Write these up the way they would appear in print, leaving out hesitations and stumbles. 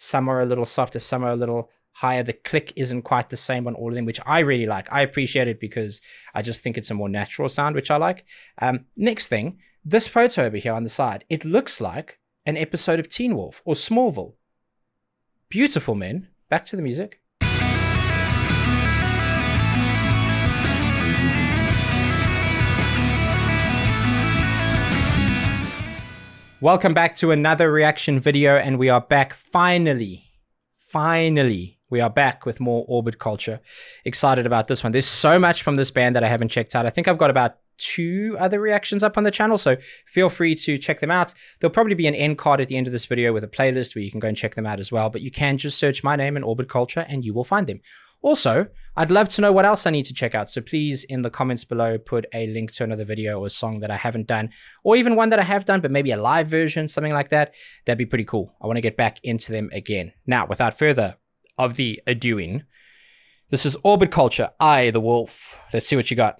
Some are a little softer, some are a little higher. The click isn't quite the same on all of them, which I really like. I appreciate it because I just think it's a more natural sound, which I like. Next thing, this photo over here on the side, it looks like an episode of Teen Wolf or Smallville. Beautiful, men. Back to the music. Welcome back to another reaction video, and we are back finally, we are back with more Orbit culture. Excited about this one. There's so much from this band that I haven't checked out. I think I've got about 2 other reactions up on the channel, so feel free to check them out. There'll probably be an end card at the end of this video with a playlist where you can go and check them out as well, but you can just search my name in Orbit culture and you will find them. Also, I'd love to know what else I need to check out, so please in the comments below put a link to another video or a song that I haven't done, or even one that I have done but maybe a live version, something like that. That'd be pretty cool. I want to get back into them again. Now, without further of the adoing, this is Orbit Culture, I, the Wolf. Let's see what you got.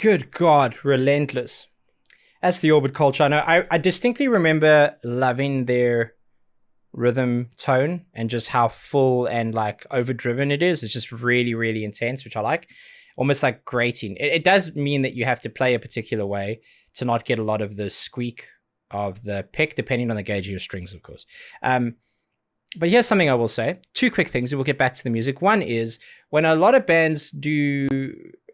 Good God, relentless. That's the Orbit culture. I know. I distinctly remember loving their rhythm tone and just how full and like overdriven it is. It's just really, really intense, which I like. Almost like grating. It does mean that you have to play a particular way to not get a lot of the squeak of the pick, depending on the gauge of your strings, of course. But here's something I will say. 2 quick things, and we'll get back to the music. One is when a lot of bands do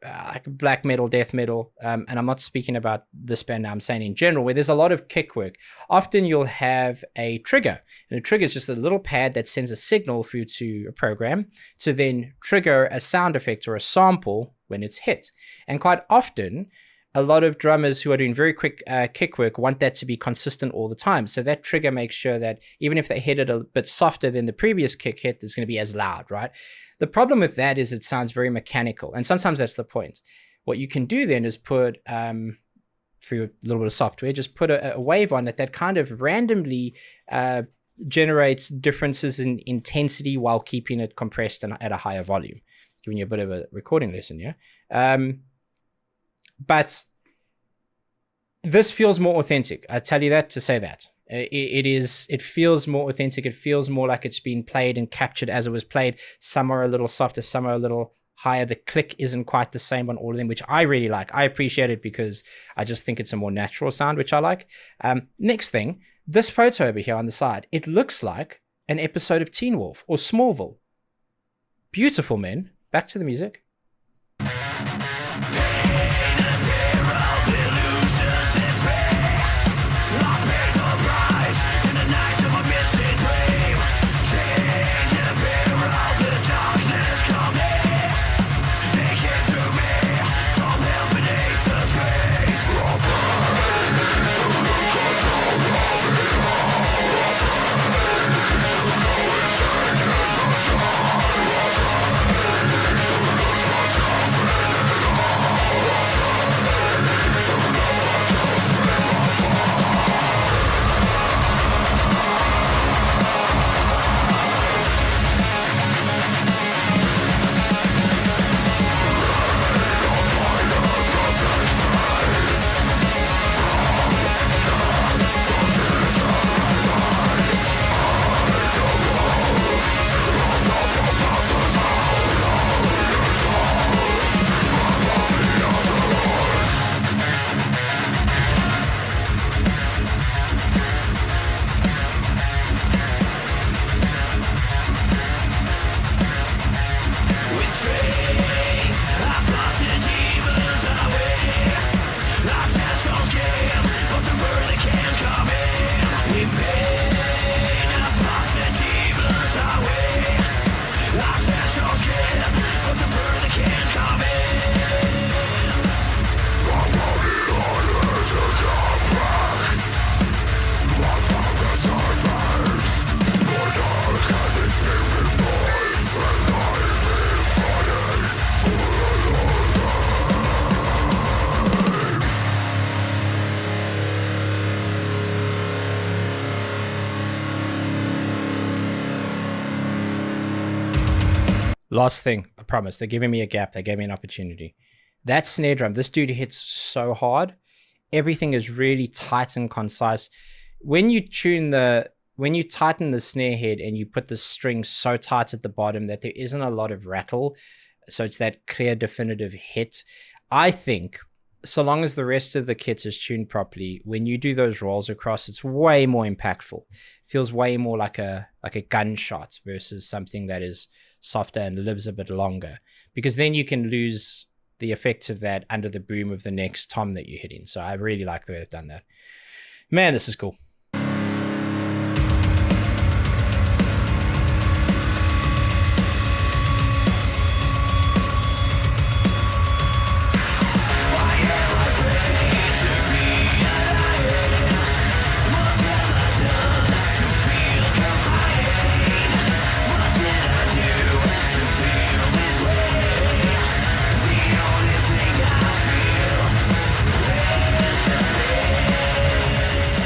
like black metal, death metal, and I'm not speaking about this band now, I'm saying in general, where there's a lot of kick work, often you'll have a trigger. And a trigger is just a little pad that sends a signal through to a program to then trigger a sound effect or a sample when it's hit. And quite often, a lot of drummers who are doing very quick kick work want that to be consistent all the time. So that trigger makes sure that even if they hit it a bit softer than the previous kick hit, it's going to be as loud, right? The problem with that is it sounds very mechanical. And sometimes that's the point. What you can do then is put, through a little bit of software, just put a wave on that kind of randomly generates differences in intensity while keeping it compressed and at a higher volume. Giving you a bit of a recording lesson, yeah? But this feels more authentic. I tell you that to say that. It feels more authentic. It feels more like it's been played and captured as it was played. Some are a little softer, some are a little higher. The click isn't quite the same on all of them, which I really like. I appreciate it because I just think it's a more natural sound, which I like. Next thing, this photo over here on the side, it looks like an episode of Teen Wolf or Smallville. Beautiful, men. Back to the music. Last thing, I promise. They're giving me a gap. They gave me an opportunity. That snare drum, this dude hits so hard. Everything is really tight and concise. When you tighten the snare head and you put the string so tight at the bottom that there isn't a lot of rattle, so it's that clear, definitive hit. I think so long as the rest of the kit is tuned properly, when you do those rolls across, it's way more impactful. Feels way more like a gunshot versus something that is softer and lives a bit longer, because then you can lose the effects of that under the boom of the next tom that you're hitting. So I really like the way they've done that. Man, this is cool.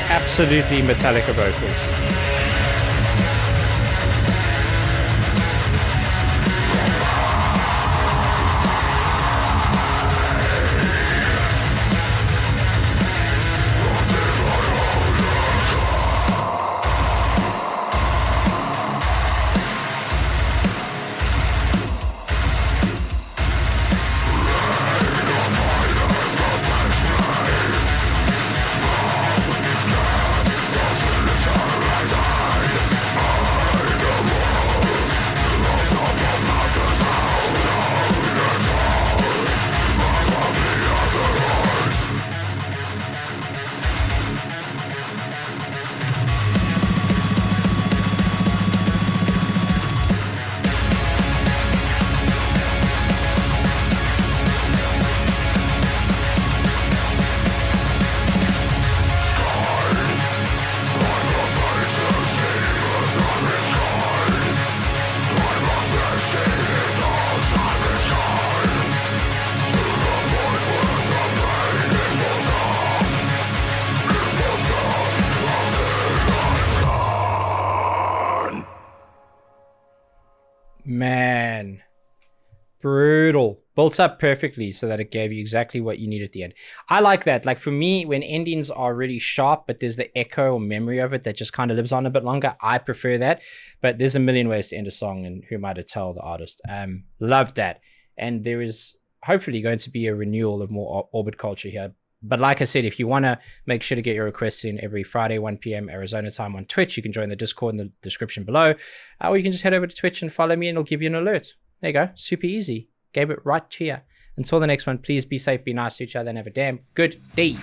Absolutely Metallica vocals. Man, brutal. Built up perfectly so that it gave you exactly what you need at the end. I like that. Like for me, when endings are really sharp, but there's the echo or memory of it that just kind of lives on a bit longer, I prefer that. But there's a million ways to end a song, and who am I to tell the artist? Loved that. And there is hopefully going to be a renewal of more Orbit culture here. But like I said, if you want to make sure to get your requests in every Friday, 1 p.m. Arizona time on Twitch, you can join the Discord in the description below. Or you can just head over to Twitch and follow me and it'll give you an alert. There you go. Super easy. Gave it right to you. Until the next one, please be safe, be nice to each other, and have a damn good day.